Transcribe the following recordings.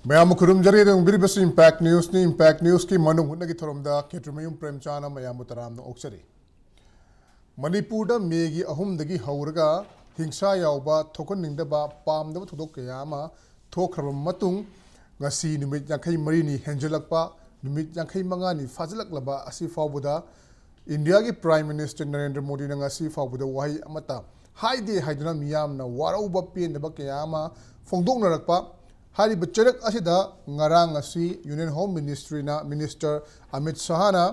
Ma'am खुरुम जरी बिरिबस इम्पैक्ट न्यूज़ की मनुंग हुन्ना की थोरमदा Kshetrimayum Premchand मैम तराम ओक्सरी मणिपुर मेगी अहुमदगी हौरगा हिंसा यावबा थोकनिंगदबा पामदबा थोदोक कया अमा थोखरबा मतुंग ngasi numit yankai marini henjelakpa numit yankai mangani fazalaklaba asi fawbuda India ki Prime Minister Narendra Modi na ngasi fawbuda wahi amata haide haiduna miyamna warauba pendaba kaya ama fongdoknarakpa hariba charak asida ngarang asi Union Home Ministry na Minister Amit Shah na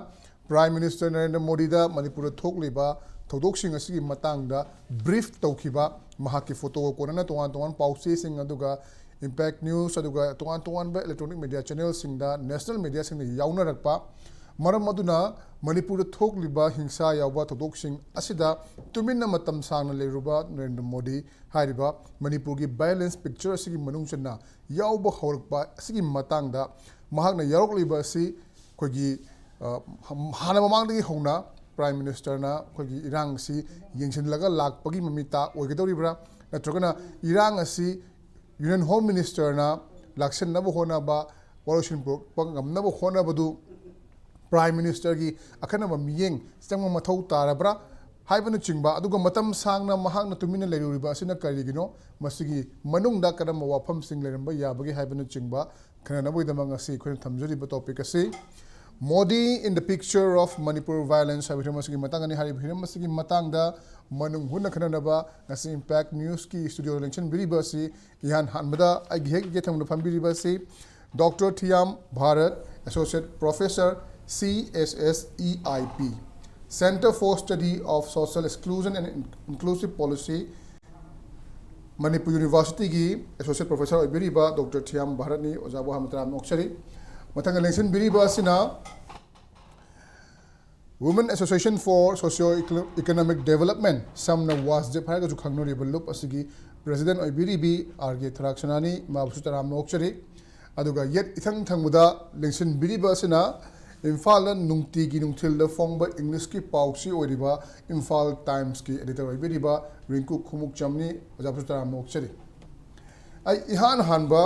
Prime Minister Narendra Modi da Manipur thokliba thokdoksing asigi matangda brief tawkhiba mahaki photo ko na tongan pause sing aduga Impact News aduga tongan ba electronic media channel singda national media singda yauna rakpa maram aduna Manipur thokliba hingsa yawba thodoksing asida tuminna matam sangna leruba Narendra Modi hariba Manipur gi violence picture asigi manungchana yawba hawrkpa asigi matangda mahakna yarokliba asi khogi hana mamangdagi hongna Prime Minister na khogi irang si yengsinlaga lakpagi mamita oigedoribra natrogana irang asi Union Home Minister na laksan na hona ba walushin pangam na hona badu Prime Minister gi akana ba miyeng sangma mathau tarabra haibanu chingba aduga matam sangna mahak na tumina leiruriba asina karigino masigi manungda kadam wafam sing leramba yabagi haibanu chingba kana na boidama ngasi khoi thamjuri ba topic ase Modi in the picture of Manipur violence habimasigi matangani harimasigi matangda manung hunna khananaba ngasi Impact News ki studio election biribasi ihan hanbada aghe ge thamna phambiribasi Dr. Thiyam Bharat Associate Professor CSSEIP Center for Study of Social Exclusion and Inclusive Policy Manipur University ki Associate Professor biriba Dr. Thiyam Bharat ni ojabo hamtram oksari matang election biriba sina Women Association for Socio-Economic Development samna WASDEV har ju khangnori balup asigi President Oibiribi RG Tharaksana ni mabusu taram nokchari aduga yet ithang thangmuda election biriba sina Imphal nungti gi nungthil da fongba English ki pausi oiriba Imphal Times ki editor Oibiriba Rinku Khumukcham ni mabusu taram nokchari ai ihan hanba